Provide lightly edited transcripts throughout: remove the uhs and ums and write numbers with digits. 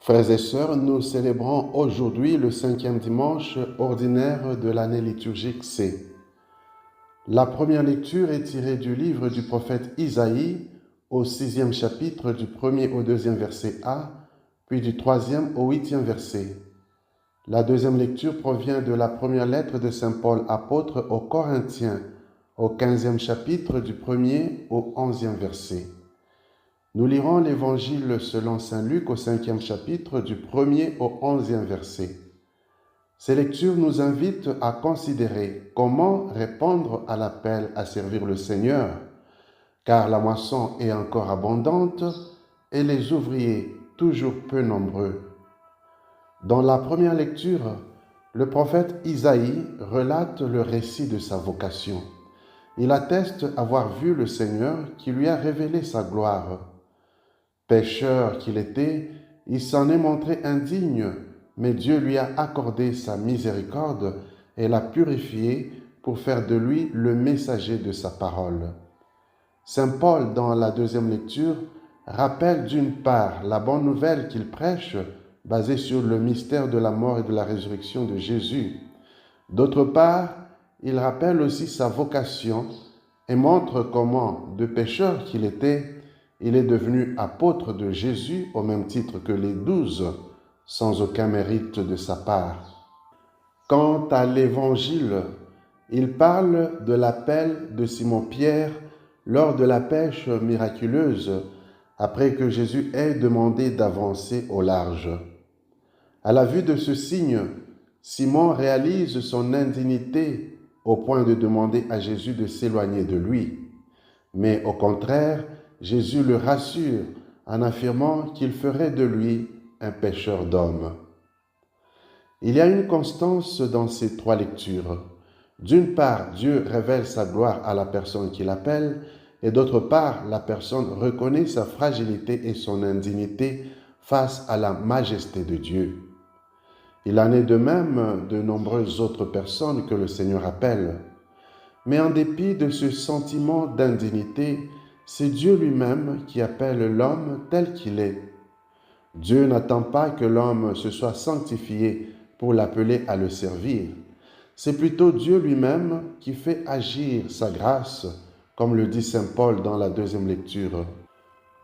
Frères et sœurs, nous célébrons aujourd'hui le 5e dimanche ordinaire de l'année liturgique C. La première lecture est tirée du livre du prophète Isaïe au 6e chapitre du 1er au 2e verset A, puis du 3e au 8e verset. La deuxième lecture provient de la première lettre de Saint Paul apôtre aux Corinthiens au 15e chapitre du 1er au 11e verset. Nous lirons l'Évangile selon saint Luc au 5e chapitre du 1er au 11e verset. Ces lectures nous invitent à considérer comment répondre à l'appel à servir le Seigneur, car la moisson est encore abondante et les ouvriers toujours peu nombreux. Dans la première lecture, le prophète Isaïe relate le récit de sa vocation. Il atteste avoir vu le Seigneur qui lui a révélé sa gloire. Pécheur qu'il était, il s'en est montré indigne, mais Dieu lui a accordé sa miséricorde et l'a purifié pour faire de lui le messager de sa parole. Saint Paul, dans la deuxième lecture, rappelle d'une part la bonne nouvelle qu'il prêche, basée sur le mystère de la mort et de la résurrection de Jésus. D'autre part, il rappelle aussi sa vocation et montre comment, de pécheur qu'il était, il est devenu apôtre de Jésus au même titre que les 12, sans aucun mérite de sa part. Quant à l'Évangile, il parle de l'appel de Simon-Pierre lors de la pêche miraculeuse, après que Jésus ait demandé d'avancer au large. À la vue de ce signe, Simon réalise son indignité au point de demander à Jésus de s'éloigner de lui. Mais au contraire, Jésus le rassure en affirmant qu'il ferait de lui un pêcheur d'hommes. Il y a une constance dans ces trois lectures. D'une part, Dieu révèle sa gloire à la personne qui l'appelle, et d'autre part, la personne reconnaît sa fragilité et son indignité face à la majesté de Dieu. Il en est de même de nombreuses autres personnes que le Seigneur appelle. Mais en dépit de ce sentiment d'indignité, c'est Dieu lui-même qui appelle l'homme tel qu'il est. Dieu n'attend pas que l'homme se soit sanctifié pour l'appeler à le servir. C'est plutôt Dieu lui-même qui fait agir sa grâce, comme le dit saint Paul dans la deuxième lecture.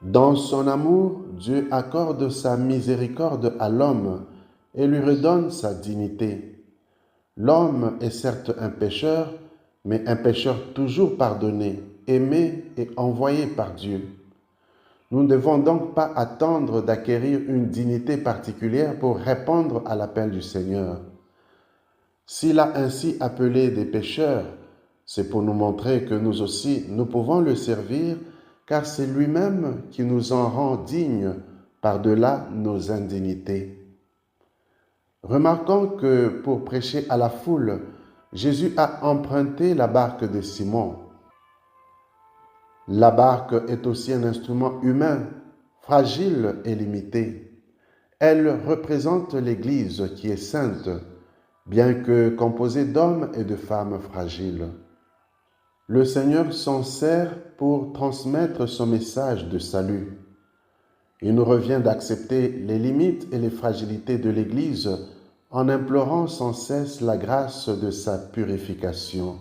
Dans son amour, Dieu accorde sa miséricorde à l'homme et lui redonne sa dignité. L'homme est certes un pécheur, mais un pécheur toujours pardonné, aimé et envoyé par Dieu. Nous ne devons donc pas attendre d'acquérir une dignité particulière pour répondre à l'appel du Seigneur. S'il a ainsi appelé des pécheurs, c'est pour nous montrer que nous aussi, nous pouvons le servir, car c'est lui-même qui nous en rend dignes par-delà nos indignités. Remarquons que pour prêcher à la foule, Jésus a emprunté la barque de Simon. La barque est aussi un instrument humain, fragile et limité. Elle représente l'Église qui est sainte, bien que composée d'hommes et de femmes fragiles. Le Seigneur s'en sert pour transmettre son message de salut. Il nous revient d'accepter les limites et les fragilités de l'Église en implorant sans cesse la grâce de sa purification.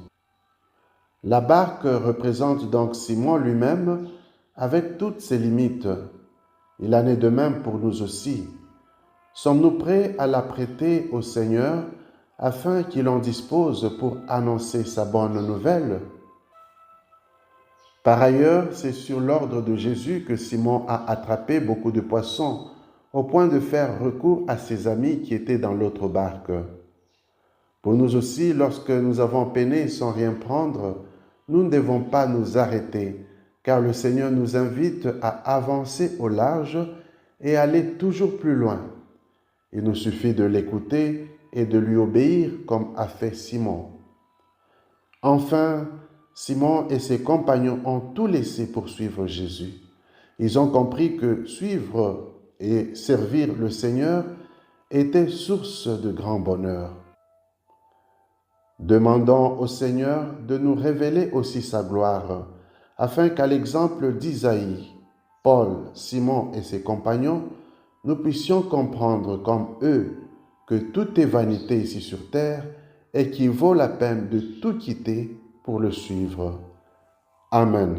La barque représente donc Simon lui-même avec toutes ses limites. Il en est de même pour nous aussi. Sommes-nous prêts à la prêter au Seigneur afin qu'il en dispose pour annoncer sa bonne nouvelle? Par ailleurs, c'est sur l'ordre de Jésus que Simon a attrapé beaucoup de poissons, au point de faire recours à ses amis qui étaient dans l'autre barque. Pour nous aussi, lorsque nous avons peiné sans rien prendre, nous ne devons pas nous arrêter, car le Seigneur nous invite à avancer au large et aller toujours plus loin. Il nous suffit de l'écouter et de lui obéir comme a fait Simon. Enfin, Simon et ses compagnons ont tout laissé pour suivre Jésus. Ils ont compris que suivre et servir le Seigneur était source de grand bonheur. Demandons au Seigneur de nous révéler aussi sa gloire, afin qu'à l'exemple d'Isaïe, Paul, Simon et ses compagnons, nous puissions comprendre comme eux que tout est vanité ici sur terre et qu'il vaut la peine de tout quitter pour le suivre. Amen.